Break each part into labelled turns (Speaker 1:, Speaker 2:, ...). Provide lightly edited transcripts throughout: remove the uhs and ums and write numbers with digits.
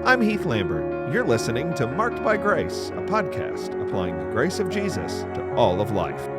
Speaker 1: I'm Heath Lambert. You're listening to Marked by Grace, a podcast applying the grace of Jesus to all of life.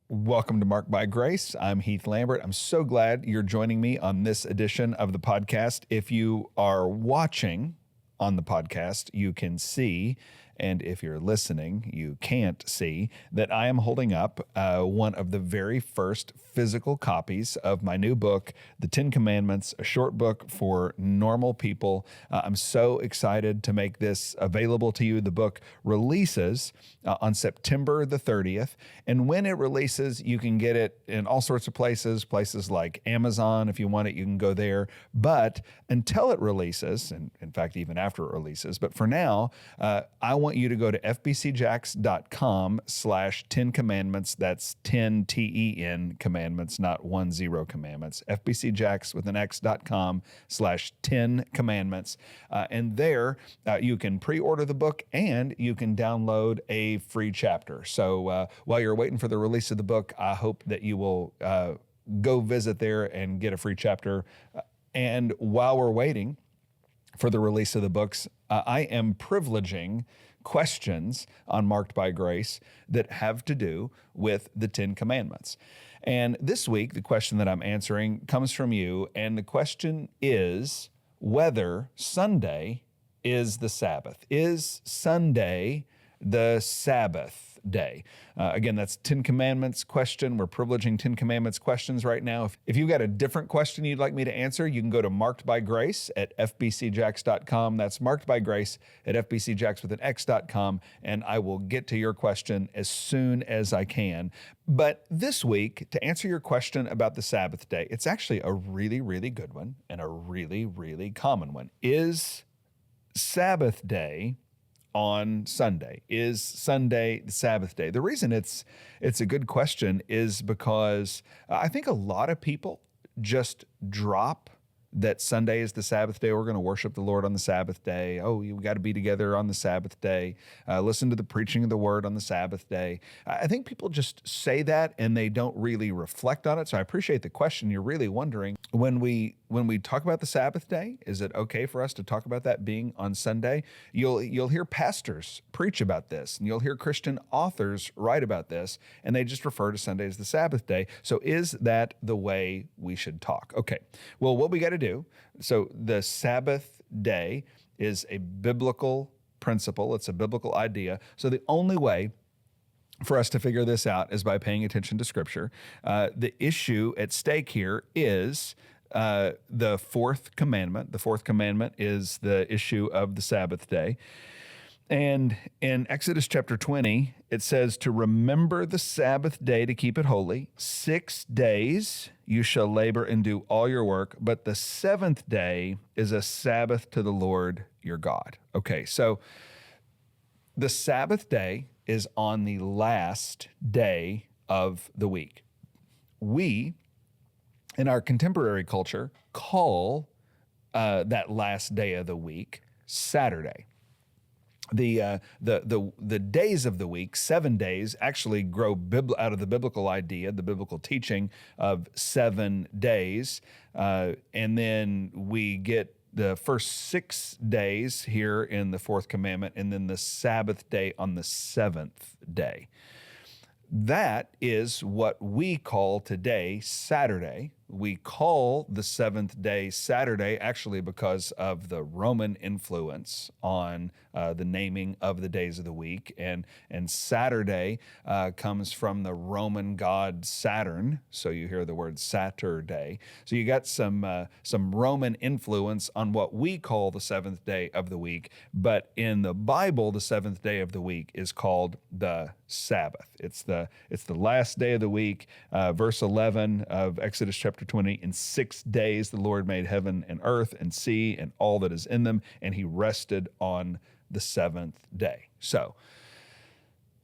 Speaker 1: Welcome to Marked by Grace. I'm Heath Lambert. I'm so glad you're joining me on this edition of the podcast. If you are watching on the podcast, you can see, and if you're listening, you can't see, that I am holding up one of the very first physical copies of my new book, The 10 Commandments, a short book for normal people. I'm so excited to make this available to you. The book releases on September the 30th, and when it releases, you can get it in all sorts of places like Amazon. If you want it, you can go there. But until it releases, and in fact, even after it releases, but for now, I want you to go to fbcjacks.com/10 commandments. That's 10 TEN commandments, not 10 commandments. fbcjacks with an x.com/10 commandments. And there you can pre-order the book and you can download a free chapter. So while you're waiting for the release of the book, I hope that you will go visit there and get a free chapter. And while we're waiting for the release of the books, I am privileging questions on Marked by Grace that have to do with the 10 Commandments. And this week, the question that I'm answering comes from you, and the question is whether Sunday is the Sabbath. Is Sunday the Sabbath day? Again, that's 10 Commandments question. We're privileging 10 Commandments questions right now. If you've got a different question you'd like me to answer, you can go to Marked by Grace at fbcjacks.com. That's Marked by Grace at fbcjacks with an x.com, and I will get to your question as soon as I can. But this week, to answer your question about the Sabbath day, it's actually a really, really good one and a really, really common one. Is Sabbath day on Sunday? Is Sunday the Sabbath day? The reason it's a good question is because I think a lot of people just drop that Sunday is the Sabbath day. We're going to worship the Lord on the Sabbath day. Oh, we got to be together on the Sabbath day. Listen to the preaching of the word on the Sabbath day. I think people just say that and they don't really reflect on it. So I appreciate the question. You're really wondering, when we talk about the Sabbath day, is it okay for us to talk about that being on Sunday? You'll hear pastors preach about this, and you'll hear Christian authors write about this, and they just refer to Sunday as the Sabbath day. So is that the way we should talk? Okay. Well, what we got to do, so the Sabbath day is a biblical principle. It's a biblical idea. So the only way for us to figure this out is by paying attention to Scripture. The issue at stake here is the Fourth Commandment. The Fourth Commandment is the issue of the Sabbath day. And in Exodus chapter 20, it says to remember the Sabbath day to keep it holy. 6 days you shall labor and do all your work, but the seventh day is a Sabbath to the Lord your God. Okay, so the Sabbath day is on the last day of the week. We, in our contemporary culture, call that last day of the week Saturday. The days of the week, 7 days, actually grow out of the biblical idea, the biblical teaching of 7 days. And then we get the first 6 days here in the Fourth Commandment, and then the Sabbath day on the seventh day. That is what we call today Saturday. We call the seventh day Saturday actually because of the Roman influence on the naming of the days of the week. And Saturday comes from the Roman god Saturn. So you hear the word Saturday. So you got some Roman influence on what we call the seventh day of the week. But in the Bible, the seventh day of the week is called the Sabbath. It's the last day of the week. Verse 11 of Exodus chapter 20, in 6 days the Lord made heaven and earth and sea and all that is in them, and he rested on the seventh day. So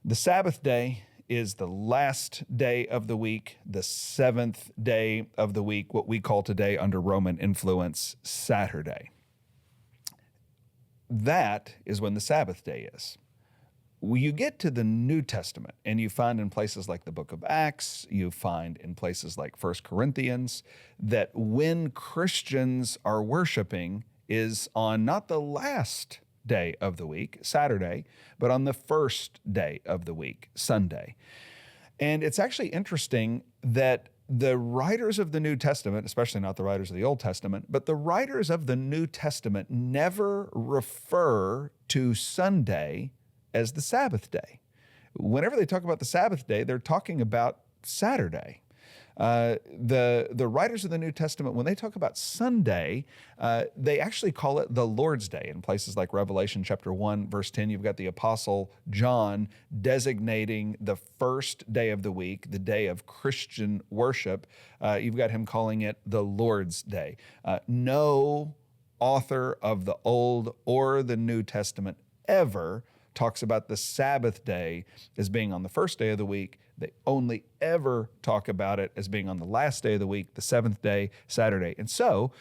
Speaker 1: the Sabbath day is the last day of the week, the seventh day of the week, what we call today under Roman influence, Saturday. That is when the Sabbath day is. you get to the New Testament, and you find in places like the book of Acts, you find in places like First Corinthians, that when Christians are worshiping is on not the last day of the week, Saturday, but on the first day of the week, Sunday. And it's actually interesting that the writers of the New Testament, especially not the writers of the Old Testament, but the writers of the New Testament never refer to Sunday as the Sabbath day. Whenever they talk about the Sabbath day, they're talking about Saturday. The writers of the New Testament, when they talk about Sunday, they actually call it the Lord's Day. In places like Revelation chapter 1, verse 10, you've got the Apostle John designating the first day of the week, the day of Christian worship. You've got him calling it the Lord's Day. No author of the Old or the New Testament ever talks about the Sabbath day as being on the first day of the week. They only ever talk about it as being on the last day of the week, the seventh day, Saturday. And so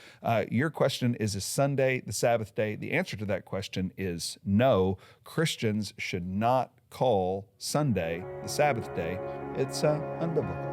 Speaker 1: your question is Sunday the Sabbath day? The answer to that question is no. Christians should not call Sunday the Sabbath day. It's unbiblical.